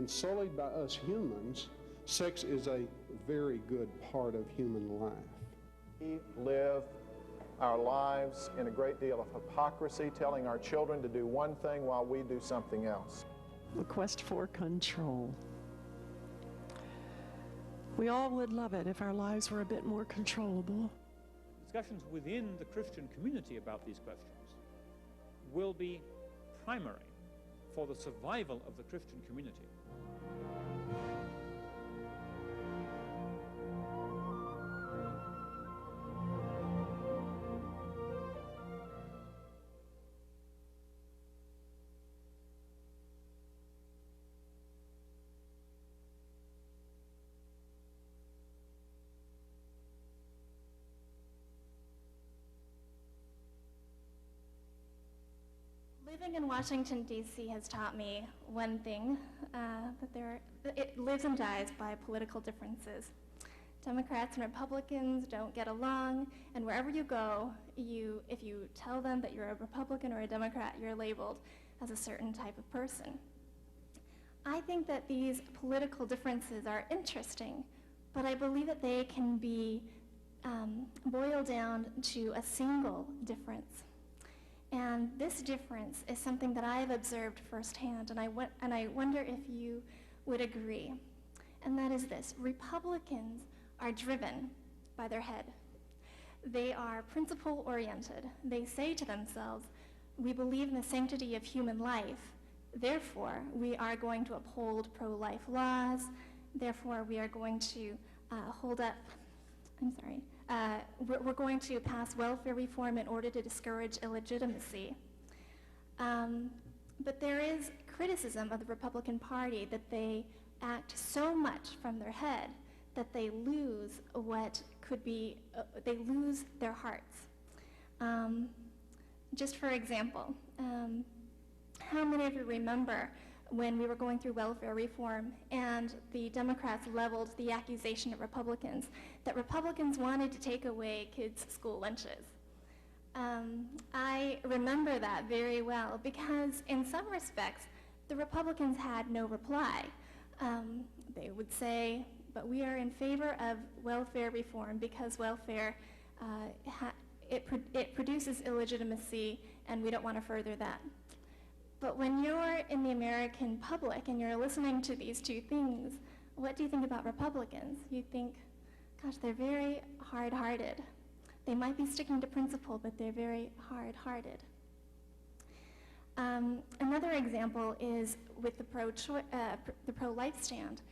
and sullied by us humans, sex is a very good part of human life. We live our lives in a great deal of hypocrisy, telling our children to do one thing while we do something else. The quest for control. We all would love it if our lives were a bit more controllable. Discussions within the Christian community about these questions will be primary for the survival of the Christian community. Living in Washington, D.C. has taught me one thing, that it lives and dies by political differences. Democrats and Republicans don't get along, and wherever you go, if you tell them that you're a Republican or a Democrat, you're labeled as a certain type of person. I think that these political differences are interesting, but I believe that they can be boiled down to a single difference. And this difference is something that I've observed firsthand, and I wonder if you would agree. And that is this: Republicans are driven by their head. They are principle-oriented. They say to themselves, we believe in the sanctity of human life, therefore we are going to uphold pro-life laws, therefore we are going to we're going to pass welfare reform in order to discourage illegitimacy. But there is criticism of the Republican Party that they act so much from their head that they lose what could be, they lose their hearts. Just for example, how many of you remember when we were going through welfare reform and the Democrats leveled the accusation at Republicans that Republicans wanted to take away kids' school lunches? I remember that very well because in some respects, the Republicans had no reply. They would say, but we are in favor of welfare reform because welfare, it produces illegitimacy and we don't want to further that. But when you're in the American public and you're listening to these two things, what do you think about Republicans? You think, gosh, they're very hard-hearted. They might be sticking to principle, but they're very hard-hearted. Another example is with the pro-life stand.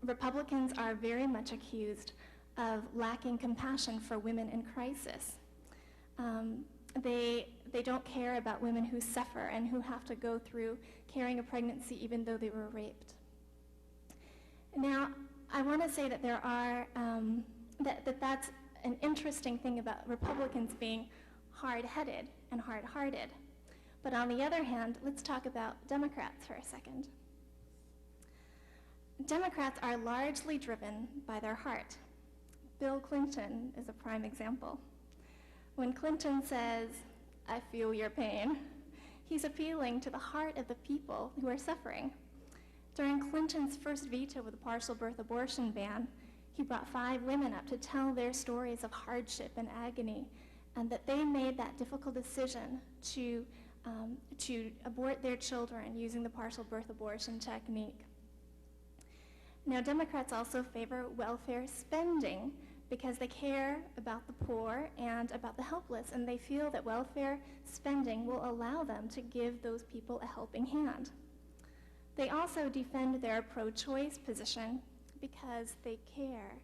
Republicans are very much accused of lacking compassion for women in crisis. They don't care about women who suffer and who have to go through carrying a pregnancy even though they were raped. Now, I want to say that there are, that's an interesting thing about Republicans being hard-headed and hard-hearted. But on the other hand, let's talk about Democrats for a second. Democrats are largely driven by their heart. Bill Clinton is a prime example. When Clinton says, "I feel your pain," he's appealing to the heart of the people who are suffering. During Clinton's first veto of the partial birth abortion ban, he brought 5 women up to tell their stories of hardship and agony, and that they made that difficult decision to abort their children using the partial birth abortion technique. Now, Democrats also favor welfare spending because they care about the poor and about the helpless, and they feel that welfare spending will allow them to give those people a helping hand. They also defend their pro-choice position because they care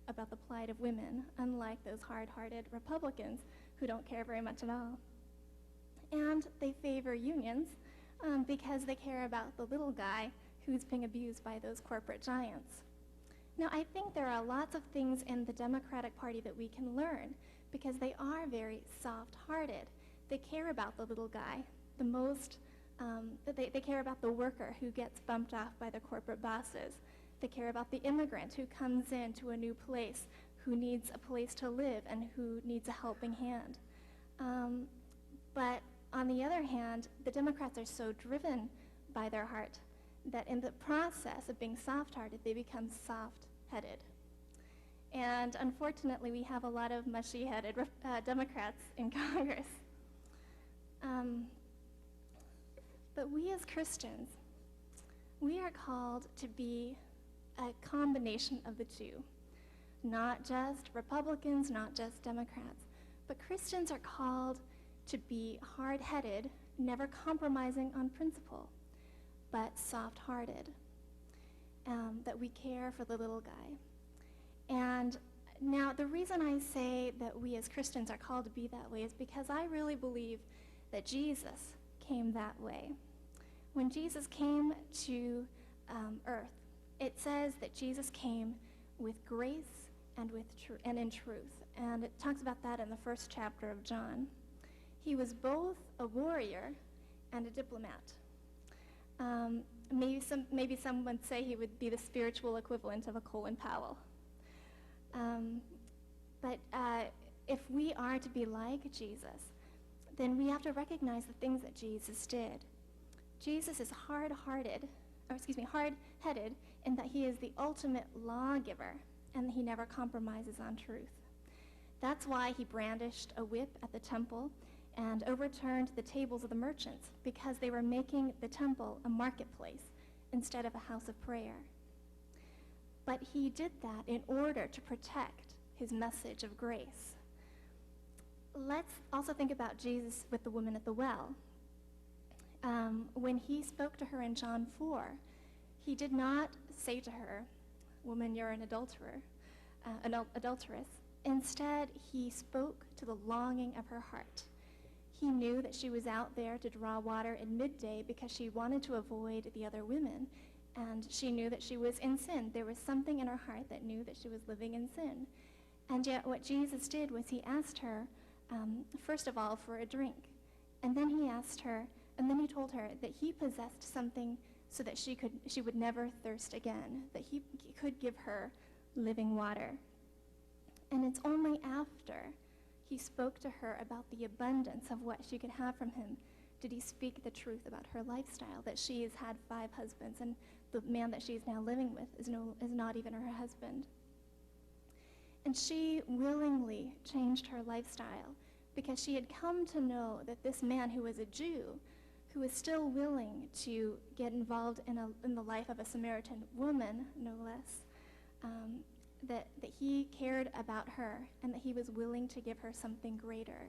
about the plight of women, unlike those hard-hearted Republicans who don't care very much at all. And they favor unions because they care about the little guy who's being abused by those corporate giants. Now, I think there are lots of things in the Democratic Party that we can learn because they are very soft-hearted. They care about the little guy the most. They care about the worker who gets bumped off by the corporate bosses. They care about the immigrant who comes into a new place, who needs a place to live and who needs a helping hand. But on the other hand, the Democrats are so driven by their heart that in the process of being soft-hearted, they become soft-headed. And unfortunately, we have a lot of mushy-headed Democrats in Congress. But we as Christians, we are called to be a combination of the two. Not just Republicans, not just Democrats, but Christians are called to be hard-headed, never compromising on principle, but soft-hearted, that we care for the little guy. And now the reason I say that we as Christians are called to be that way is because I really believe that Jesus came that way. When Jesus came to earth, it says that Jesus came with grace and in truth. And it talks about that in the first chapter of John. He was both a warrior and a diplomat. Maybe some would say he would be the spiritual equivalent of a Colin Powell. But if we are to be like Jesus, then we have to recognize the things that Jesus did. Jesus is hard-headed in that he is the ultimate lawgiver, and he never compromises on truth. That's why he brandished a whip at the temple and overturned the tables of the merchants, because they were making the temple a marketplace instead of a house of prayer. But he did that in order to protect his message of grace. Let's also think about Jesus with the woman at the well. When he spoke to her in John 4, he did not say to her, "Woman, you're an adulteress." Instead, he spoke to the longing of her heart. He knew that she was out there to draw water at midday because she wanted to avoid the other women, and she knew that she was in sin. There was something in her heart that knew that she was living in sin. And yet what Jesus did was he asked her, first of all, for a drink. And then he told her that he possessed something so that she would never thirst again, that he could give her living water. And it's only after he spoke to her about the abundance of what she could have from him did he speak the truth about her lifestyle, that she has had 5 husbands, and the man that she is now living with is not even her husband. And she willingly changed her lifestyle because she had come to know that this man, who was a Jew, who was still willing to get involved in the life of a Samaritan woman, no less, that he cared about her and that he was willing to give her something greater.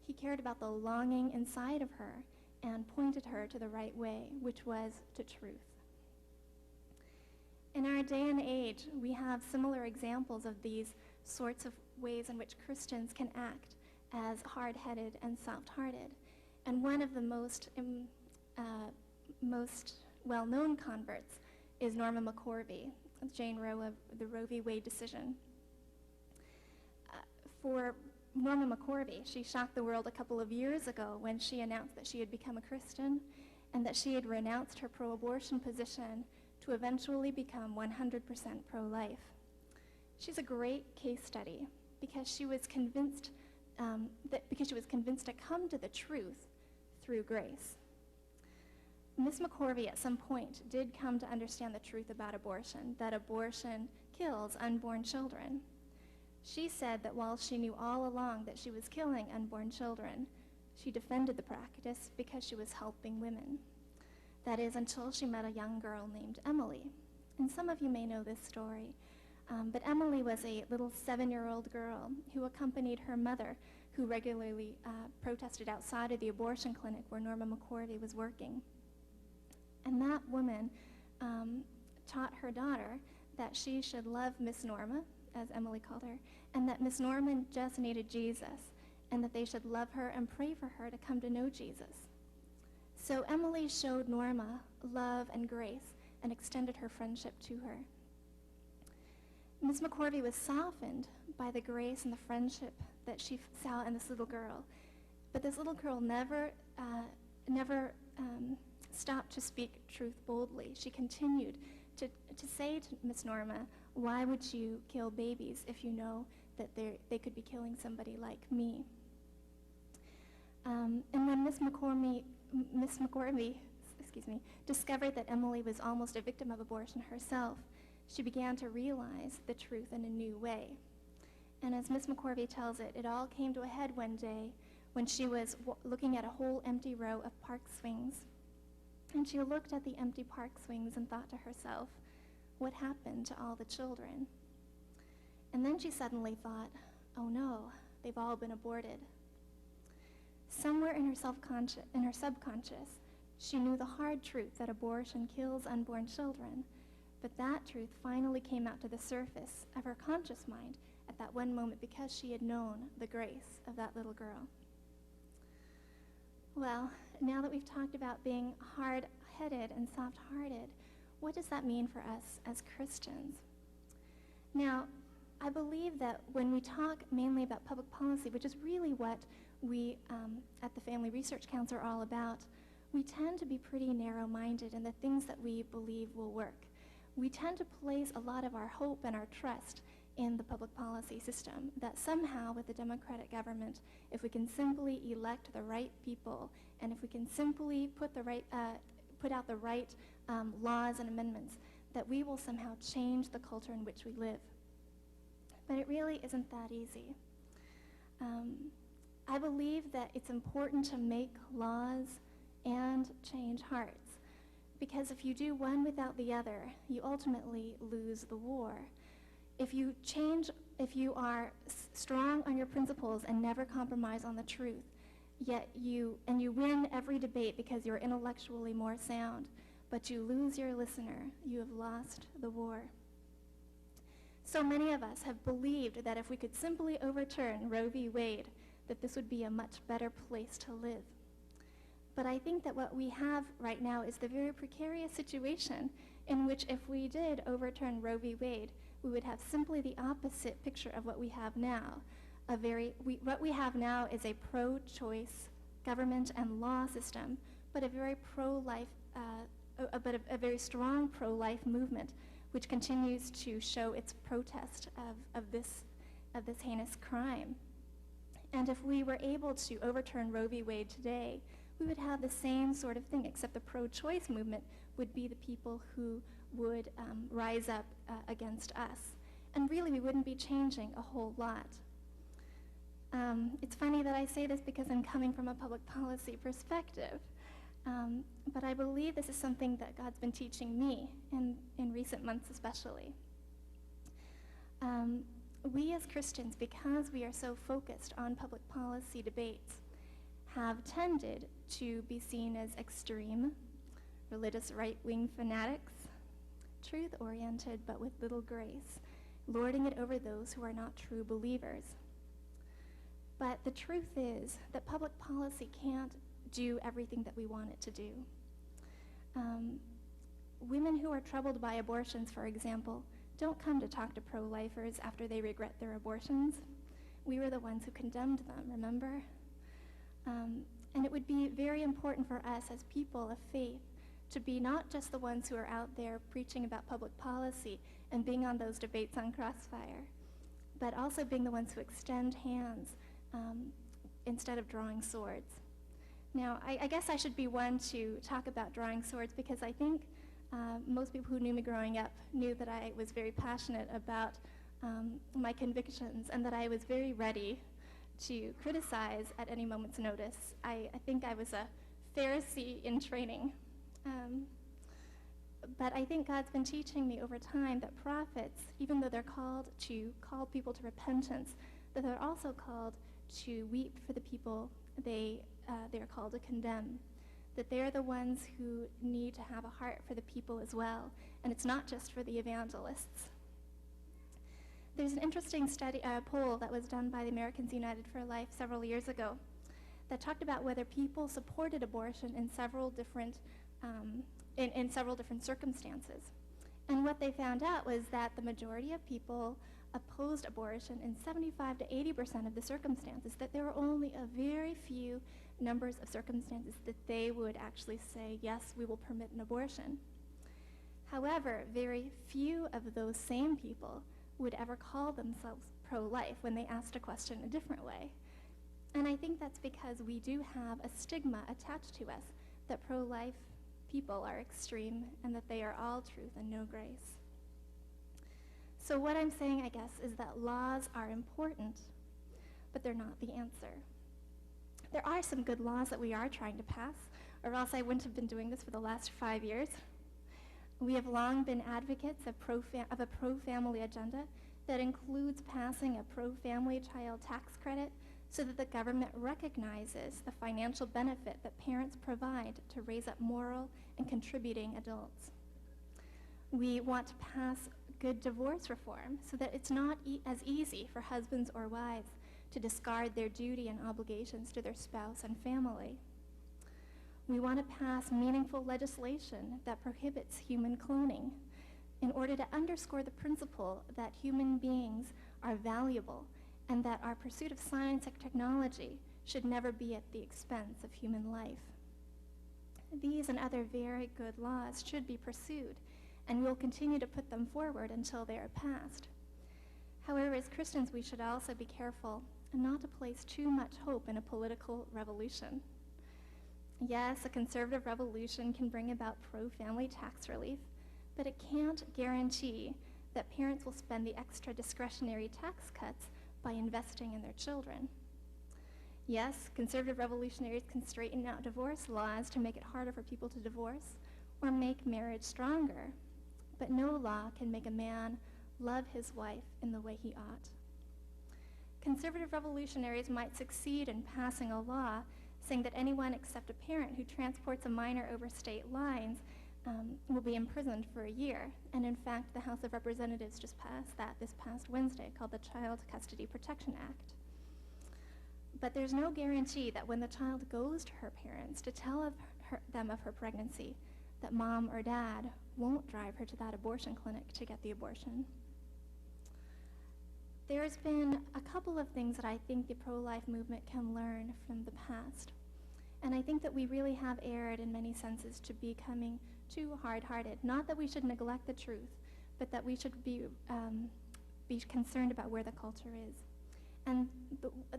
He cared about the longing inside of her and pointed her to the right way, which was to truth. In our day and age, we have similar examples of these sorts of ways in which Christians can act as hard-headed and soft-hearted. And one of the most well-known converts is Norma McCorvey, Jane Roe of the Roe v. Wade decision. For Norma McCorvey, she shocked the world a couple of years ago when she announced that she had become a Christian and that she had renounced her pro-abortion position to eventually become 100% pro-life. She's a great case study because she was convinced to come to the truth through grace. Miss McCorvey at some point did come to understand the truth about abortion, that abortion kills unborn children. She said that while she knew all along that she was killing unborn children, she defended the practice because she was helping women. That is, until she met a young girl named Emily. And some of you may know this story, but Emily was a little 7-year-old girl who accompanied her mother, who regularly protested outside of the abortion clinic where Norma McCorvey was working. And that woman taught her daughter that she should love Miss Norma, as Emily called her, and that Miss Norma just needed Jesus, and that they should love her and pray for her to come to know Jesus. So Emily showed Norma love and grace and extended her friendship to her. Miss McCorvey was softened by the grace and the friendship that she saw in this little girl, but this little girl never stopped to speak truth boldly. She continued to say to Miss Norma, "Why would you kill babies if you know that they could be killing somebody like me?" And when Miss McCorvey discovered that Emily was almost a victim of abortion herself, she began to realize the truth in a new way. And as Miss McCorvey tells it, it all came to a head one day when she was looking at a whole empty row of park swings. And she looked at the empty park swings and thought to herself, what happened to all the children? And then she suddenly thought, oh no, they've all been aborted. Somewhere in her subconscious, she knew the hard truth that abortion kills unborn children, but that truth finally came out to the surface of her conscious mind at that one moment because she had known the grace of that little girl. Well, now that we've talked about being hard-headed and soft-hearted, what does that mean for us as Christians? Now, I believe that when we talk mainly about public policy, which is really what we at the Family Research Council are all about, we tend to be pretty narrow-minded in the things that we believe will work. We tend to place a lot of our hope and our trust in the public policy system, that somehow with the democratic government, if we can simply elect the right people, and if we can simply put out the right laws and amendments, that we will somehow change the culture in which we live. But it really isn't that easy. I believe that it's important to make laws and change hearts, because if you do one without the other, you ultimately lose the war. If you are strong on your principles and never compromise on the truth, yet you win every debate because you're intellectually more sound, but you lose your listener, you have lost the war. So many of us have believed that if we could simply overturn Roe v. Wade, that this would be a much better place to live. But I think that what we have right now is the very precarious situation in which if we did overturn Roe v. Wade, we would have simply the opposite picture of what we have now. What we have now is a pro-choice government and law system, but a very pro-life, a very strong pro-life movement, which continues to show its protest of this heinous crime. And if we were able to overturn Roe v. Wade today, we would have the same sort of thing, except the pro-choice movement would be the people who would rise up against us. And really, we wouldn't be changing a whole lot. It's funny that I say this because I'm coming from a public policy perspective, but I believe this is something that God's been teaching me in recent months especially. We as Christians, because we are so focused on public policy debates, have tended to be seen as extreme, religious right-wing fanatics, truth-oriented but with little grace, lording it over those who are not true believers. But the truth is that public policy can't do everything that we want it to do. Women who are troubled by abortions, for example, don't come to talk to pro-lifers after they regret their abortions. We were the ones who condemned them, remember? And it would be very important for us as people of faith to be not just the ones who are out there preaching about public policy and being on those debates on Crossfire, but also being the ones who extend hands instead of drawing swords. Now, I guess I should be one to talk about drawing swords because I think most people who knew me growing up knew that I was very passionate about my convictions and that I was very ready to criticize at any moment's notice. I think I was a Pharisee in training. But I think God's been teaching me over time that prophets, even though they're called to call people to repentance, that they're also called to weep for the people they're called to condemn, that they're the ones who need to have a heart for the people as well, and it's not just for the evangelists. There's an interesting poll that was done by the Americans United for Life several years ago that talked about whether people supported abortion in several different circumstances. And what they found out was that the majority of people opposed abortion in 75 to 80% of the circumstances, that there were only a very few numbers of circumstances that they would actually say, yes, we will permit an abortion. However, very few of those same people would ever call themselves pro-life when they asked a question a different way. And I think that's because we do have a stigma attached to us that pro-life people are extreme and that they are all truth and no grace. So what I'm saying, I guess, is that laws are important, but they're not the answer. There are some good laws that we are trying to pass, or else I wouldn't have been doing this for the last 5 years. We have long been advocates of a pro-family agenda that includes passing a pro-family child tax credit so that the government recognizes the financial benefit that parents provide to raise up moral and contributing adults. We want to pass good divorce reform so that it's not as easy for husbands or wives to discard their duty and obligations to their spouse and family. We want to pass meaningful legislation that prohibits human cloning in order to underscore the principle that human beings are valuable and that our pursuit of science and technology should never be at the expense of human life. These and other very good laws should be pursued, and we'll continue to put them forward until they are passed. However, as Christians, we should also be careful not to place too much hope in a political revolution. Yes, a conservative revolution can bring about pro-family tax relief, but it can't guarantee that parents will spend the extra discretionary tax cuts by investing in their children. Yes, conservative revolutionaries can straighten out divorce laws to make it harder for people to divorce or make marriage stronger, but no law can make a man love his wife in the way he ought. Conservative revolutionaries might succeed in passing a law saying that anyone except a parent who transports a minor over state lines will be imprisoned for a year. And in fact, the House of Representatives just passed that this past Wednesday, called the Child Custody Protection Act. But there's no guarantee that when the child goes to her parents to tell them of her pregnancy, that mom or dad won't drive her to that abortion clinic to get the abortion. There's been a couple of things that I think the pro-life movement can learn from the past. And I think that we really have erred in many senses to becoming too hard-hearted. Not that we should neglect the truth, but that we should be concerned about where the culture is. And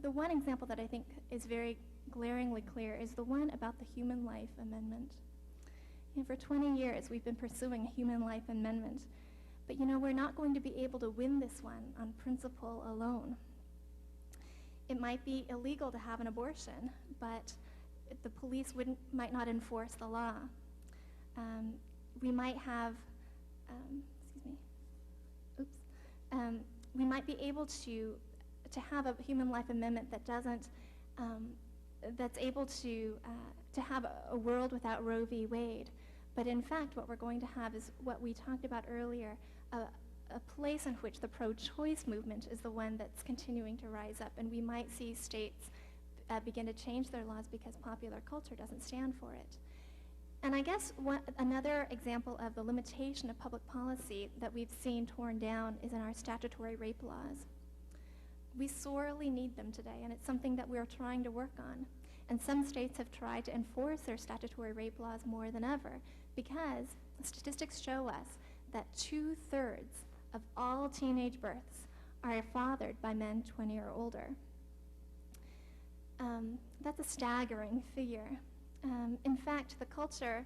the one example that I think is very glaringly clear is the one about the Human Life Amendment. You know, for 20 years, we've been pursuing a Human Life Amendment. But you know, we're not going to be able to win this one on principle alone. It might be illegal to have an abortion, but the police might not enforce the law. We might have, we might be able to have a Human Life Amendment that doesn't, that's able to have a world without Roe v. Wade. But in fact, what we're going to have is what we talked about earlier, a place in which the pro-choice movement is the one that's continuing to rise up, and we might see states begin to change their laws because popular culture doesn't stand for it. And I guess another example of the limitation of public policy that we've seen torn down is in our statutory rape laws. We sorely need them today, and it's something that we're trying to work on. And some states have tried to enforce their statutory rape laws more than ever because statistics show us that 2/3 of all teenage births are fathered by men 20 or older. That's a staggering figure. In fact, the culture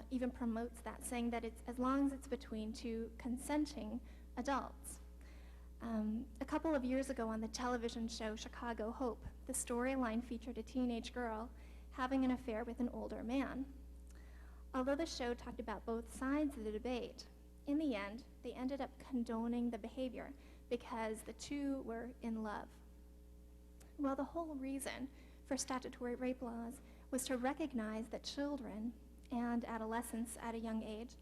even promotes that, saying that it's as long as it's between two consenting adults. A couple of years ago on the television show Chicago Hope, the storyline featured a teenage girl having an affair with an older man. Although the show talked about both sides of the debate, in the end, they ended up condoning the behavior because the two were in love. Well, the whole reason for statutory rape laws was to recognize that children and adolescents at a young age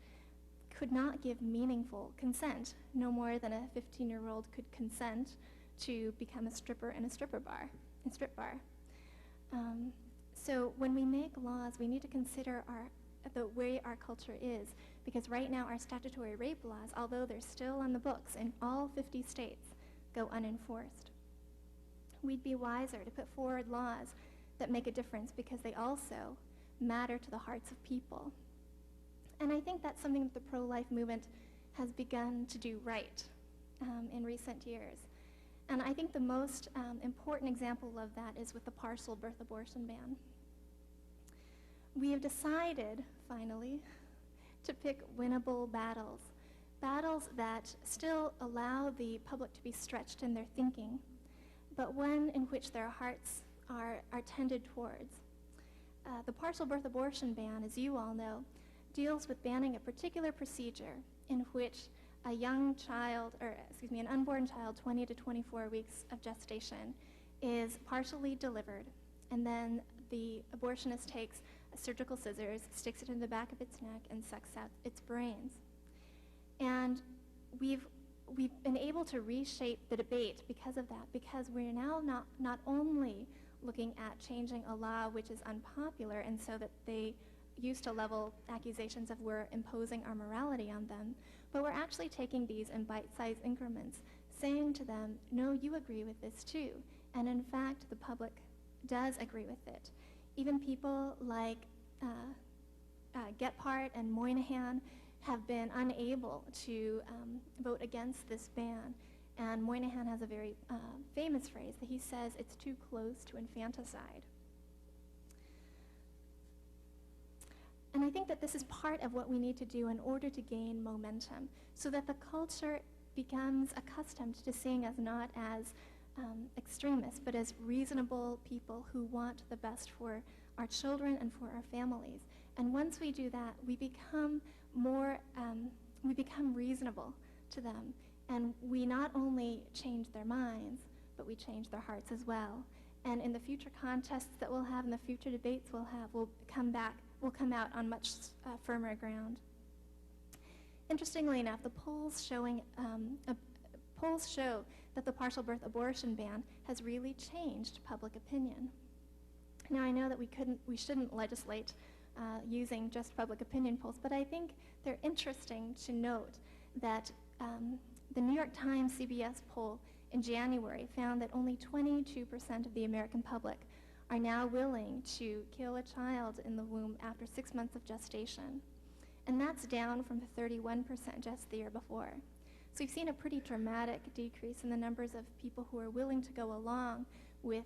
could not give meaningful consent, no more than a 15-year-old could consent to become a stripper in a strip bar. So when we make laws, we need to consider the way our culture is, because right now our statutory rape laws, although they're still on the books in all 50 states, go unenforced. We'd be wiser to put forward laws that make a difference because they also matter to the hearts of people. And I think that's something that the pro-life movement has begun to do right in recent years. And I think the most important example of that is with the partial birth abortion ban. we have decided, finally, to pick winnable battles. Battles that still allow the public to be stretched in their thinking, but one in which their hearts are tended towards. The partial birth abortion ban, as you all know, deals with banning a particular procedure in which a young child, an unborn child, 20 to 24 weeks of gestation, is partially delivered, and then the abortionist takes surgical scissors, sticks it in the back of its neck, and sucks out its brains. And we've been able to reshape the debate because of that, because we're now not only looking at changing a law which is unpopular, and so that they used to level accusations of we're imposing our morality on them, but we're actually taking these in bite-sized increments, saying to them, no, you agree with this too. And in fact, the public does agree with it. Even people like Gephardt and Moynihan have been unable to vote against this ban. And Moynihan has a very famous phrase that he says, it's too close to infanticide. And I think that this is part of what we need to do in order to gain momentum, so that the culture becomes accustomed to seeing us not as extremists, but as reasonable people who want the best for our children and for our families. And once we do that, we become reasonable to them. And we not only change their minds, but we change their hearts as well. And in the future contests that we'll have, in the future debates we'll have, we'll come out on much firmer ground. Interestingly enough, the polls show that the partial birth abortion ban has really changed public opinion. Now, I know that we shouldn't legislate using just public opinion polls, but I think they're interesting to note that the New York Times CBS poll in January found that only 22% of the American public are now willing to kill a child in the womb after 6 months of gestation. And that's down from the 31% just the year before. So we've seen a pretty dramatic decrease in the numbers of people who are willing to go along with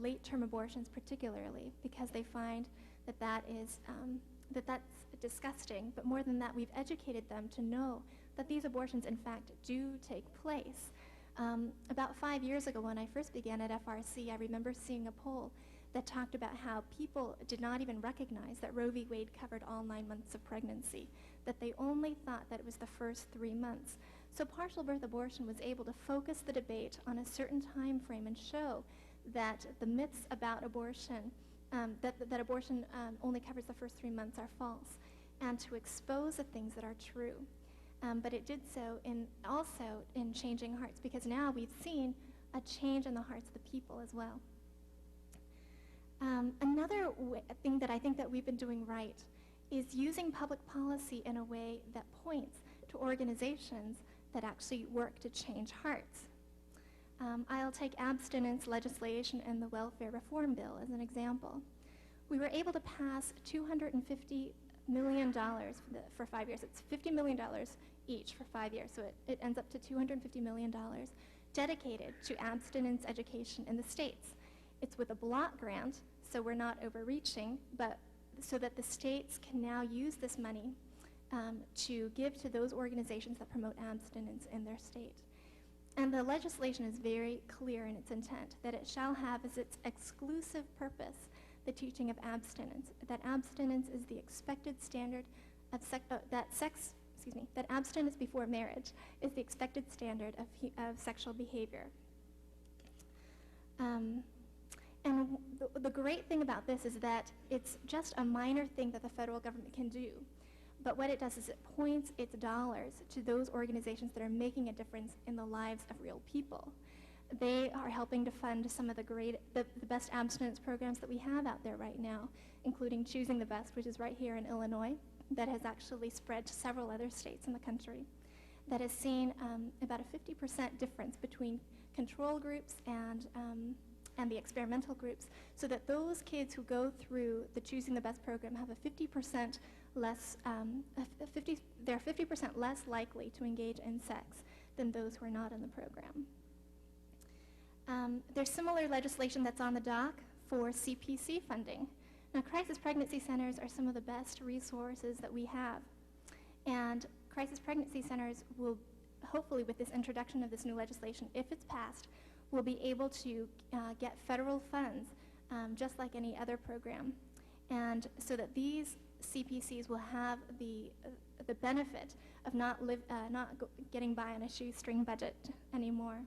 late-term abortions, particularly because they find that that's disgusting. But more than that, we've educated them to know that these abortions, in fact, do take place. About 5 years ago, when I first began at FRC, I remember seeing a poll that talked about how people did not even recognize that Roe v. Wade covered all 9 months of pregnancy, that they only thought that it was the first 3 months. So partial birth abortion was able to focus the debate on a certain time frame and show that the myths about abortion, that abortion only covers the first 3 months, are false, and to expose the things that are true. But it did so also in changing hearts, because now we've seen a change in the hearts of the people as well. Another thing that I think that we've been doing right is using public policy in a way that points to organizations that actually work to change hearts. I'll take abstinence legislation and the welfare reform bill as an example. We were able to pass $250 million for 5 years. It's $50 million each for 5 years, so it ends up to $250 million dedicated to abstinence education in the states. It's with a block grant, so we're not overreaching, but so that the states can now use this money to give to those organizations that promote abstinence in their state. And the legislation is very clear in its intent, that it shall have as its exclusive purpose the teaching of abstinence, that abstinence is the expected standard of that abstinence before marriage is the expected standard of sexual behavior. And the great thing about this is that it's just a minor thing that the federal government can do. But what it does is it points its dollars to those organizations that are making a difference in the lives of real people. They are helping to fund some of the best abstinence programs that we have out there right now, including Choosing the Best, which is right here in Illinois, that has actually spread to several other states in the country, that has seen about a 50% difference between control groups and the experimental groups, so that those kids who go through the Choosing the Best program have a 50% less, they're 50% less likely to engage in sex than those who are not in the program. There's similar legislation that's on the dock for CPC funding. Now, crisis pregnancy centers are some of the best resources that we have. And crisis pregnancy centers will, hopefully with this introduction of this new legislation, if it's passed, will be able to get federal funds just like any other program. And so that these CPCs will have the benefit of not getting by on a shoestring budget anymore.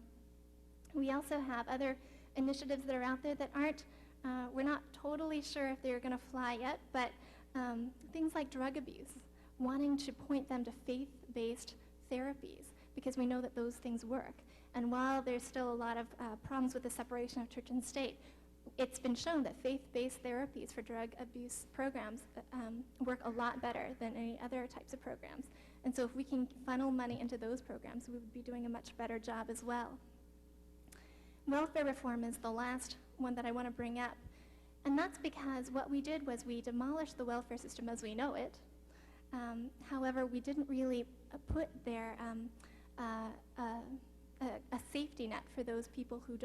We also have other initiatives that are out there that aren't, we're not totally sure if they're going to fly yet, but things like drug abuse, wanting to point them to faith-based therapies, because we know that those things work. And while there's still a lot of problems with the separation of church and state, it's been shown that faith-based therapies for drug abuse programs work a lot better than any other types of programs. And so if we can funnel money into those programs, we would be doing a much better job as well. Welfare reform is the last one that I want to bring up. And that's because what we did was we demolished the welfare system as we know it. However, we didn't really put there a safety net for those people who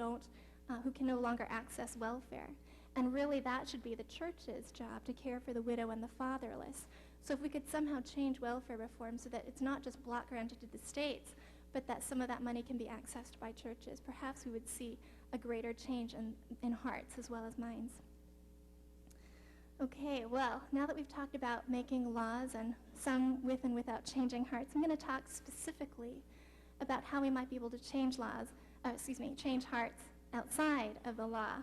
can no longer access welfare. And really that should be the church's job, to care for the widow and the fatherless. So if we could somehow change welfare reform so that it's not just block granted to the states, but that some of that money can be accessed by churches, perhaps we would see a greater change in hearts as well as minds. Okay, well, now that we've talked about making laws, and some with and without changing hearts, I'm going to talk specifically about how we might be able to change change hearts outside of the law.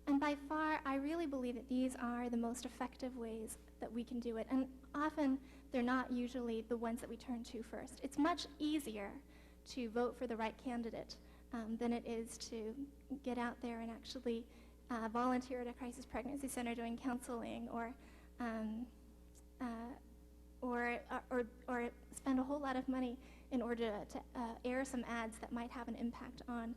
And by far, I really believe that these are the most effective ways that we can do it. And often, they're not usually the ones that we turn to first. It's much easier to vote for the right candidate than it is to get out there and actually volunteer at a crisis pregnancy center doing counseling, or spend a whole lot of money in order to air some ads that might have an impact on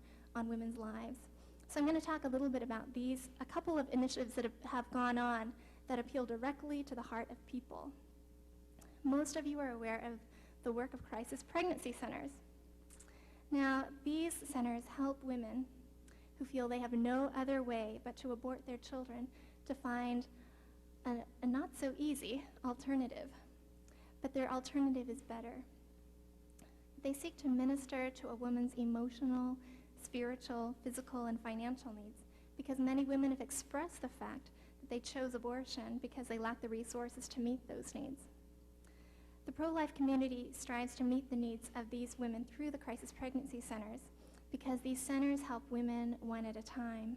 women's lives. So I'm going to talk a little bit about a couple of initiatives that have gone on that appeal directly to the heart of people. Most of you are aware of the work of crisis pregnancy centers. Now, these centers help women who feel they have no other way but to abort their children to find a not so easy alternative. But their alternative is better. They seek to minister to a woman's emotional, spiritual, physical, and financial needs, because many women have expressed the fact that they chose abortion because they lack the resources to meet those needs. The pro-life community strives to meet the needs of these women through the crisis pregnancy centers, because these centers help women one at a time.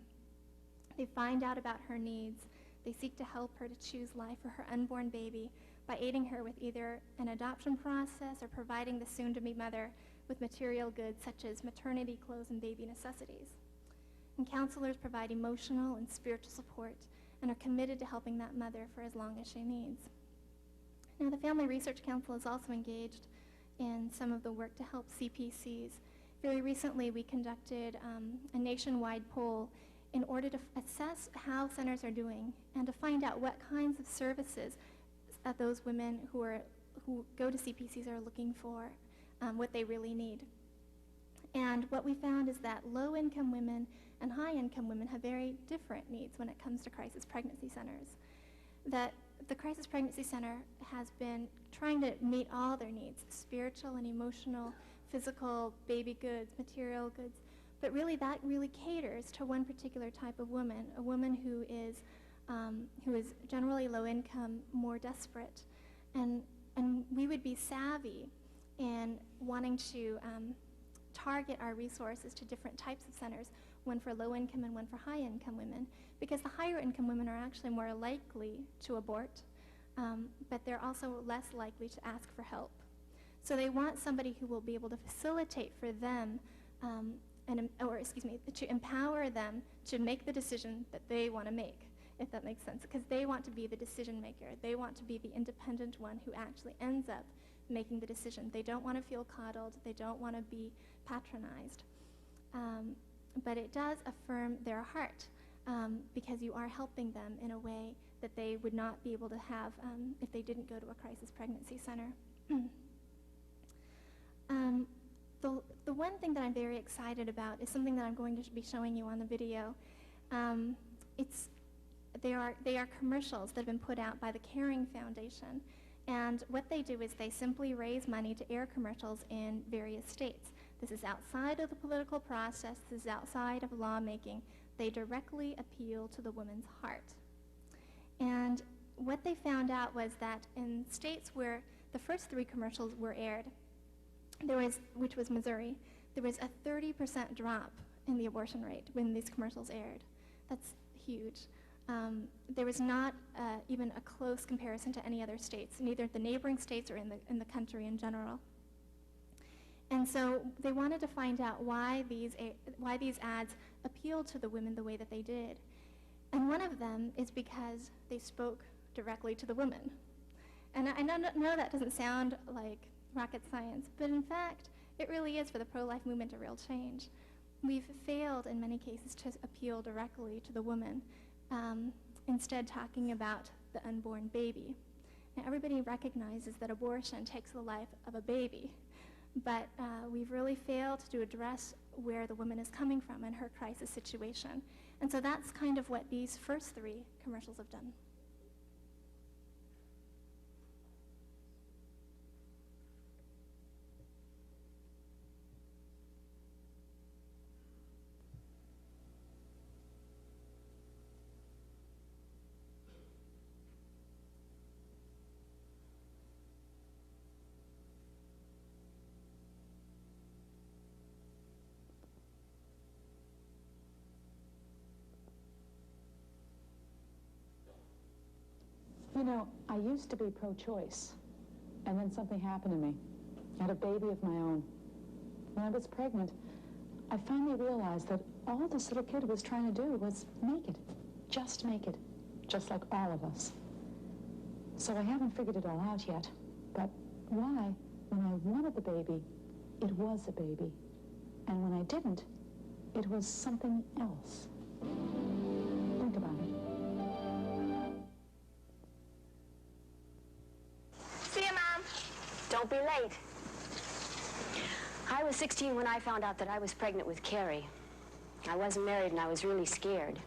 They find out about her needs. They seek to help her to choose life for her unborn baby by aiding her with either an adoption process or providing the soon-to-be mother with material goods such as maternity clothes and baby necessities. And counselors provide emotional and spiritual support and are committed to helping that mother for as long as she needs. Now, the Family Research Council is also engaged in some of the work to help CPCs. Very recently, we conducted a nationwide poll in order to assess how centers are doing and to find out what kinds of services that those women who go to CPCs are looking for, what they really need. And what we found is that low-income women and high-income women have very different needs when it comes to crisis pregnancy centers. That the Crisis Pregnancy Center has been trying to meet all their needs, spiritual and emotional, physical, baby goods, material goods, but really that really caters to one particular type of woman, a woman who is generally low income, more desperate. And we would be savvy in wanting to target our resources to different types of centers, one for low income and one for high income women, because the higher income women are actually more likely to abort, but they're also less likely to ask for help. So they want somebody who will be able to facilitate for them, to empower them to make the decision that they want to make, if that makes sense, because they want to be the decision maker. They want to be the independent one who actually ends up making the decision. They don't want to feel coddled. They don't want to be patronized. But it does affirm their heart, because you are helping them in a way that they would not be able to have if they didn't go to a crisis pregnancy center. The one thing that I'm very excited about is something that I'm going to be showing you on the video. they are commercials that have been put out by the Caring Foundation. And what they do is they simply raise money to air commercials in various states. This is outside of the political process. This is outside of lawmaking. They directly appeal to the woman's heart. And what they found out was that in states where the first 3 commercials were aired, which was Missouri, there was a 30% drop in the abortion rate when these commercials aired. That's huge. There was not even a close comparison to any other states, neither the neighboring states or in the country in general. And so they wanted to find out why these ads appealed to the women the way that they did. And one of them is because they spoke directly to the woman. And I know that doesn't sound like rocket science, but in fact, it really is for the pro-life movement a real change. We've failed in many cases to appeal directly to the woman, instead talking about the unborn baby. Now, everybody recognizes that abortion takes the life of a baby, but we've really failed to address where the woman is coming from in her crisis situation. And so that's kind of what these first 3 commercials have done. You know, I used to be pro-choice, and then something happened to me. I had a baby of my own. When I was pregnant, I finally realized that all this little kid was trying to do was make it, just like all of us. So I haven't figured it all out yet, but why, when I wanted the baby, it was a baby, and when I didn't, it was something else. Think about it. See you, Mom. Don't be late. I was 16 when I found out that I was pregnant with Carrie. I wasn't married and I was really scared.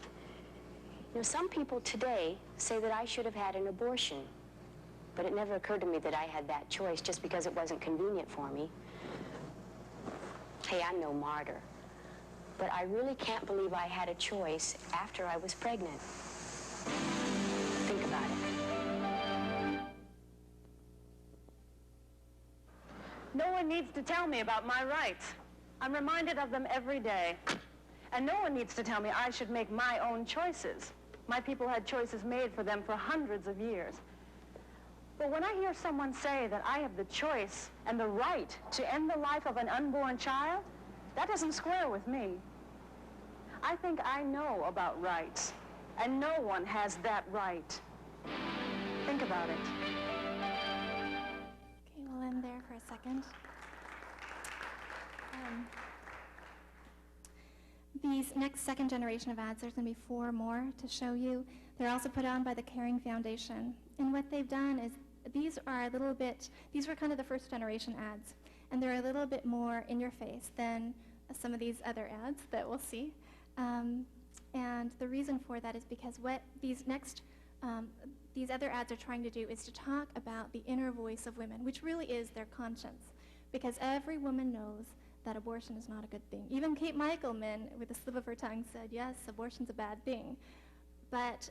You know, some people today say that I should have had an abortion, but it never occurred to me that I had that choice just because it wasn't convenient for me. Hey, I'm no martyr, but I really can't believe I had a choice after I was pregnant. Think about it. No one needs to tell me about my rights. I'm reminded of them every day. And no one needs to tell me I should make my own choices. My people had choices made for them for hundreds of years. But when I hear someone say that I have the choice and the right to end the life of an unborn child, that doesn't square with me. I think I know about rights, and no one has that right. Think about it. Okay, we'll end there for a second. These next second generation of ads, there's going to be 4 more to show you. They're also put on by the Caring Foundation. And what they've done is these were kind of the first generation ads. And they're a little bit more in your face than some of these other ads that we'll see. And the reason for that is because what these other ads are trying to do is to talk about the inner voice of women, which really is their conscience. Because every woman knows that abortion is not a good thing. Even Kate Michelman, with a slip of her tongue, said, yes, abortion's a bad thing. But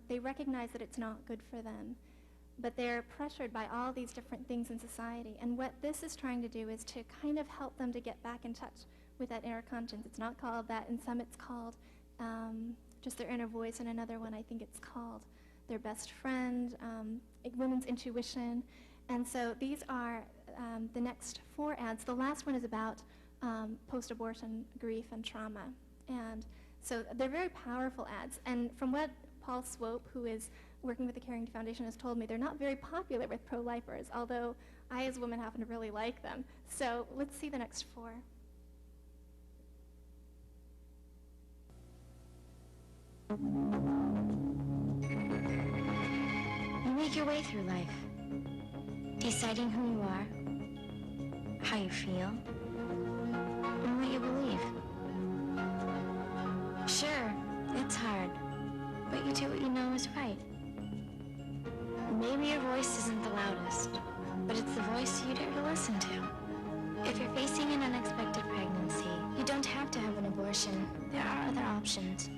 they recognize that it's not good for them. But they're pressured by all these different things in society. And what this is trying to do is to kind of help them to get back in touch with that inner conscience. It's not called that. In some it's called just their inner voice. In another one, I think it's called their best friend, women's intuition. And so these are the next 4 ads. The last one is about post-abortion grief and trauma. And so they're very powerful ads. And from what Paul Swope, who is working with the Caring Foundation, has told me, they're not very popular with pro-lifers, although I as a woman happen to really like them. So let's see the next 4. You make your way through life, deciding who you are, how you feel, and what you believe. Sure, it's hard, but you do what you know is right. Maybe your voice isn't the loudest, but it's the voice you dare to listen to. If you're facing an unexpected pregnancy, you don't have to have an abortion. There are other options.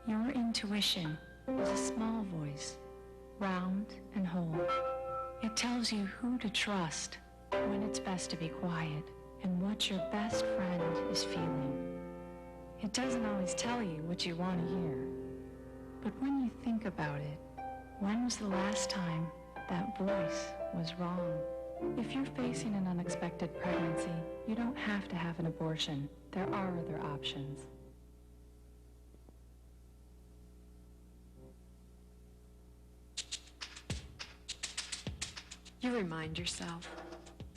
Your intuition is a small voice, round and whole. It tells you who to trust, when it's best to be quiet, and what your best friend is feeling. It doesn't always tell you what you want to hear. But when you think about it, when was the last time that voice was wrong? If you're facing an unexpected pregnancy, you don't have to have an abortion. There are other options. You remind yourself,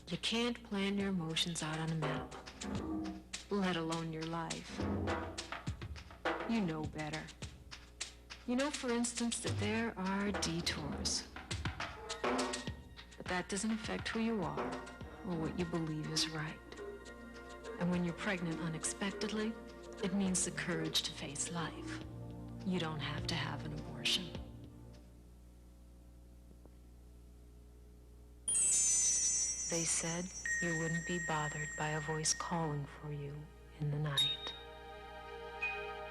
you can't plan your emotions out on a map, let alone your life. You know better. You know, for instance, that there are detours. But that doesn't affect who you are or what you believe is right. And when you're pregnant unexpectedly, it means the courage to face life. You don't have to have an abortion. They said you wouldn't be bothered by a voice calling for you in the night.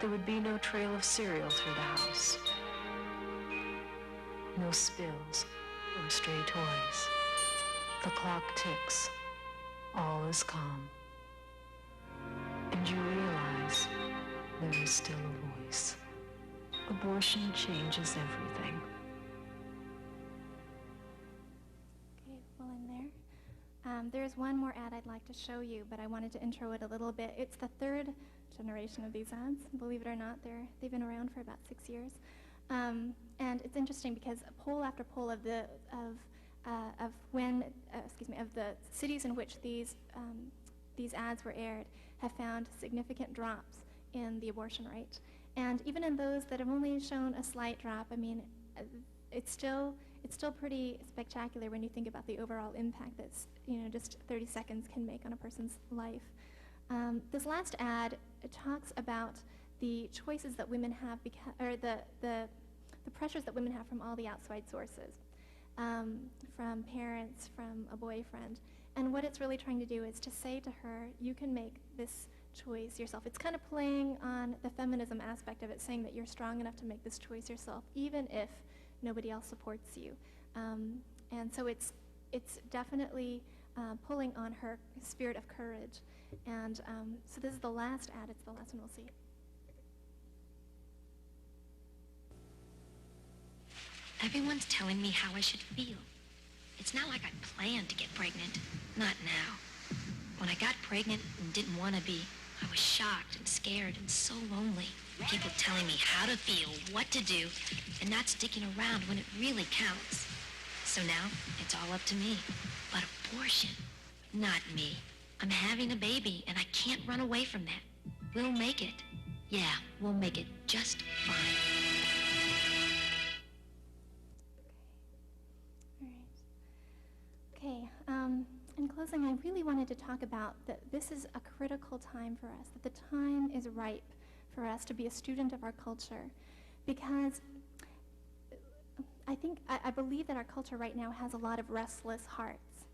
There would be no trail of cereal through the house. No spills or stray toys. The clock ticks. All is calm. And you realize there is still a voice. Abortion changes everything. Okay, well in there. There's one more ad I'd like to show you, but I wanted to intro it a little bit. It's the third generation of these ads. Believe it or not, they've been around for about 6 years. And it's interesting because poll after poll of the cities in which these ads were aired have found significant drops in the abortion rate. And even in those that have only shown a slight drop, I mean, it's still pretty spectacular when you think about the overall impact that's, just 30 seconds can make on a person's life. This last ad talks about the choices that women have, or the pressures that women have from all the outside sources, from parents, from a boyfriend. And what it's really trying to do is to say to her, you can make this choice yourself. It's kind of playing on the feminism aspect of it, saying that you're strong enough to make this choice yourself, even if nobody else supports you. And so it's definitely pulling on her spirit of courage. And so this is the last ad. It's the last one we'll see. Everyone's telling me how I should feel. It's not like I planned to get pregnant. Not now. When I got pregnant and didn't want to be, I was shocked and scared and so lonely. People telling me how to feel, what to do, and not sticking around when it really counts. So now, it's all up to me. But abortion, not me. I'm having a baby, and I can't run away from that. We'll make it. Yeah, we'll make it just fine. Okay, in closing, I really wanted to talk about that this is a critical time for us, that the time is ripe for us to be a student of our culture, because I believe that our culture right now has a lot of restless hearts,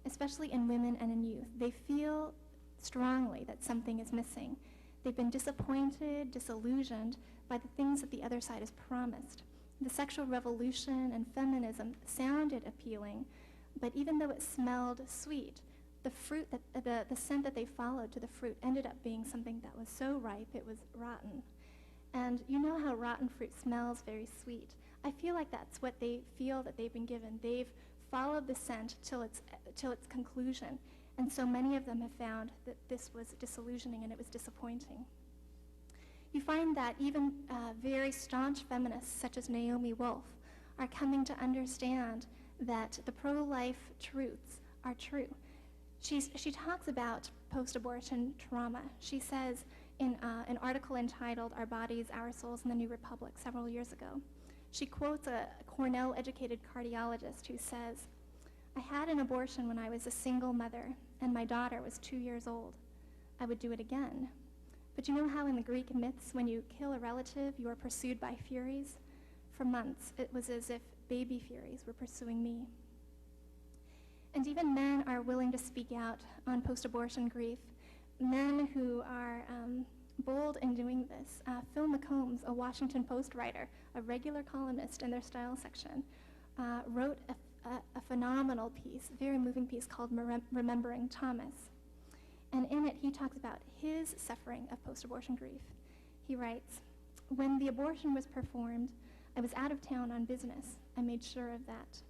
especially in women and in youth. They feel strongly that something is missing. They've been disappointed, disillusioned by the things that the other side has promised. The sexual revolution and feminism sounded appealing, but even though it smelled sweet, the fruit, the scent that they followed to the fruit ended up being something that was so ripe it was rotten. And you know how rotten fruit smells very sweet. I feel like that's what they feel that they've been given. They've followed the scent till its conclusion. And so many of them have found that this was disillusioning and it was disappointing. You find that even very staunch feminists such as Naomi Wolf are coming to understand that the pro-life truths are true. She talks about post-abortion trauma. She says in an article entitled Our Bodies, Our Souls in the New Republic several years ago, she quotes a Cornell-educated cardiologist who says, "I had an abortion when I was a single mother and my daughter was 2 years old. I would do it again. But you know how in the Greek myths, when you kill a relative, you are pursued by furies? For months, it was as if baby furies were pursuing me. And even men are willing to speak out on post-abortion grief. Men who are bold in doing this. Phil McCombs, a Washington Post writer, a regular columnist in their style section, wrote a phenomenal piece, very moving piece called Remembering Thomas. And in it, he talks about his suffering of post-abortion grief. He writes, "When the abortion was performed, I was out of town on business. I made sure of that.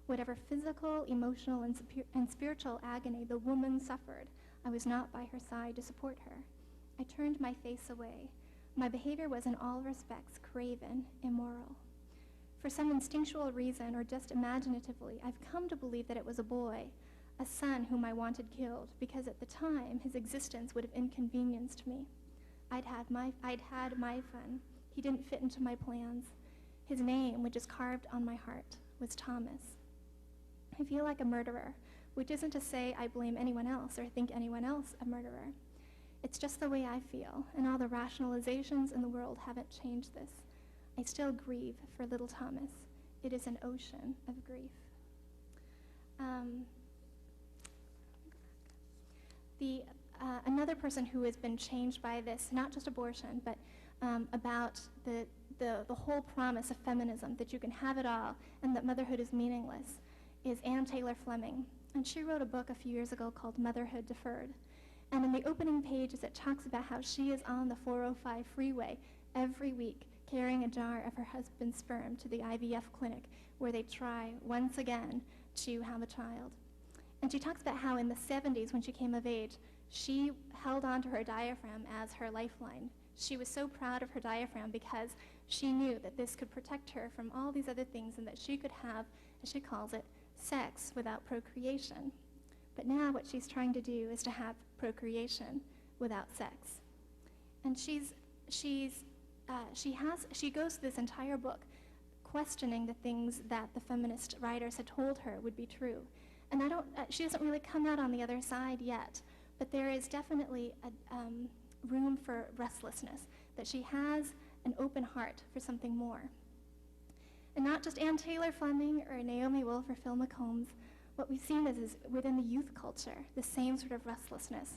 Whatever physical, emotional, and spiritual agony the woman suffered, I was not by her side to support her. I turned my face away. My behavior was in all respects craven, immoral. For some instinctual reason, or just imaginatively, I've come to believe that it was a boy, a son whom I wanted killed, because at the time his existence would have inconvenienced me. I'd had my fun. He didn't fit into my plans. His name, which is carved on my heart, was Thomas. I feel like a murderer, which isn't to say I blame anyone else or think anyone else a murderer. It's just the way I feel, and all the rationalizations in the world haven't changed this. I still grieve for little Thomas. It is an ocean of grief." Another person who has been changed by this, not just abortion, but about the whole promise of feminism, that you can have it all and that motherhood is meaningless, is Ann Taylor Fleming. And she wrote a book a few years ago called Motherhood Deferred. And in the opening pages, it talks about how she is on the 405 freeway every week carrying a jar of her husband's sperm to the IVF clinic where they try once again to have a child. And she talks about how in the 70s, when she came of age, she held on to her diaphragm as her lifeline. She was so proud of her diaphragm because she knew that this could protect her from all these other things and that she could have, as she calls it, sex without procreation. But now what she's trying to do is to have procreation without sex. And she goes through this entire book questioning the things that the feminist writers had told her would be true. And she doesn't really come out on the other side yet, but there is definitely a room for restlessness, that she has an open heart for something more. And not just Ann Taylor Fleming or Naomi Wolf or Phil McCombs, what we've seen is within the youth culture, the same sort of restlessness.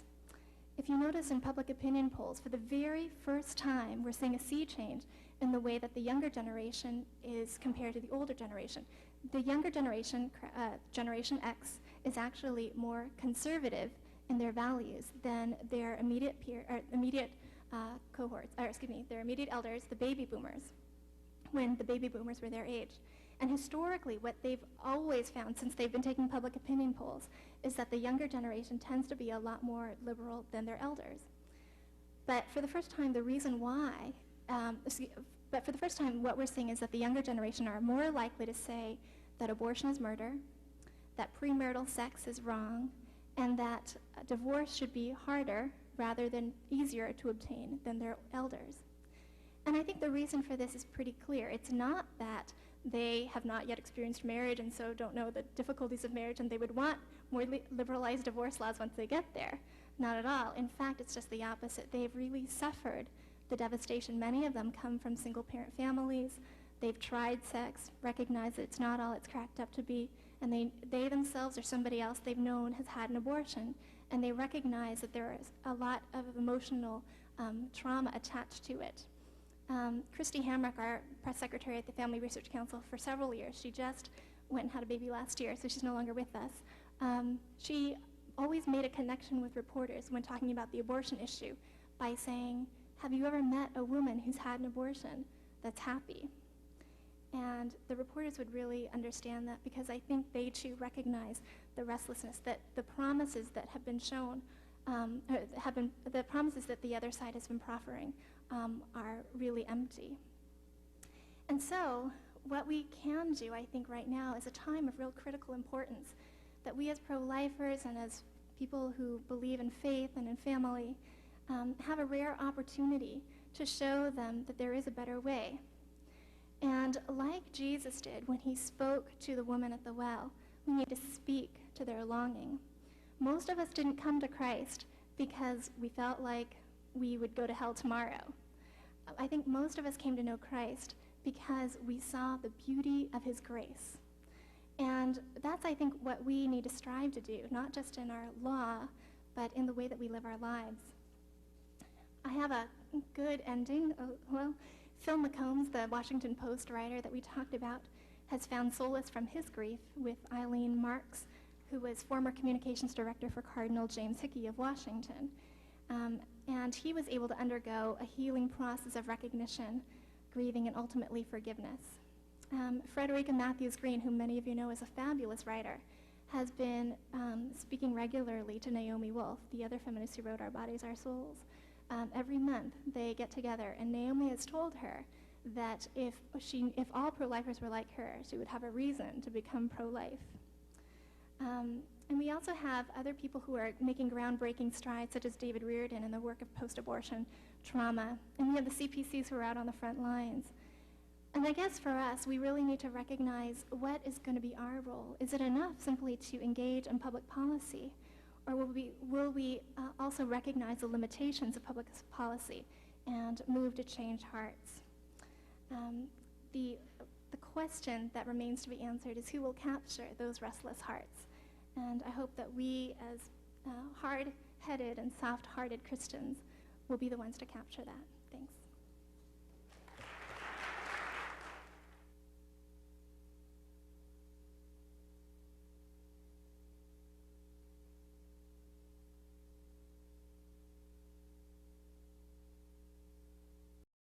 If you notice in public opinion polls, for the very first time, we're seeing a sea change in the way that the younger generation is compared to the older generation. The younger generation, Generation X, is actually more conservative in their values than their immediate their immediate elders, the baby boomers, when the baby boomers were their age. And historically, what they've always found since they've been taking public opinion polls is that the younger generation tends to be a lot more liberal than their elders. But for the first time, what we're seeing is that the younger generation are more likely to say that abortion is murder, that premarital sex is wrong, and that divorce should be harder rather than easier to obtain than their elders. And I think the reason for this is pretty clear. It's not that they have not yet experienced marriage and so don't know the difficulties of marriage and they would want more liberalized divorce laws once they get there. Not at all. In fact, it's just the opposite. They've really suffered the devastation. Many of them come from single-parent families. They've tried sex, recognized that it's not all it's cracked up to be, and they themselves or somebody else they've known has had an abortion, and they recognize that there is a lot of emotional trauma attached to it. Christy Hamrick, our press secretary at the Family Research Council for several years, she just went and had a baby last year, so she's no longer with us. She always made a connection with reporters when talking about the abortion issue by saying, "Have you ever met a woman who's had an abortion that's happy?" And the reporters would really understand that because I think they too recognize the restlessness, that the promises that have been shown, the promises that the other side has been proffering are really empty. And so what we can do, I think, right now is a time of real critical importance, that we as pro-lifers and as people who believe in faith and in family have a rare opportunity to show them that there is a better way. And like Jesus did when he spoke to the woman at the well, we need to speak to their longing. Most of us didn't come to Christ because we felt like we would go to hell tomorrow. I think most of us came to know Christ because we saw the beauty of his grace. And that's, I think, what we need to strive to do, not just in our law, but in the way that we live our lives. I have a good ending. Well, Phil McCombs, the Washington Post writer that we talked about, has found solace from his grief with Eileen Marks, who was former communications director for Cardinal James Hickey of Washington. And he was able to undergo a healing process of recognition, grieving, and ultimately forgiveness. Frederica Matthews Green, whom many of you know is a fabulous writer, has been speaking regularly to Naomi Wolf, the other feminist who wrote Our Bodies, Our Souls. Every month they get together, and Naomi has told her that if all pro-lifers were like her, she would have a reason to become pro-life. And we also have other people who are making groundbreaking strides, such as David Reardon in the work of post-abortion trauma. And we have the CPCs who are out on the front lines. And I guess for us, we really need to recognize what is going to be our role. Is it enough simply to engage in public policy? Or will we also recognize the limitations of public policy and move to change hearts? The question that remains to be answered is who will capture those restless hearts? And I hope that we, as hard-headed and soft-hearted Christians, will be the ones to capture that. Thanks.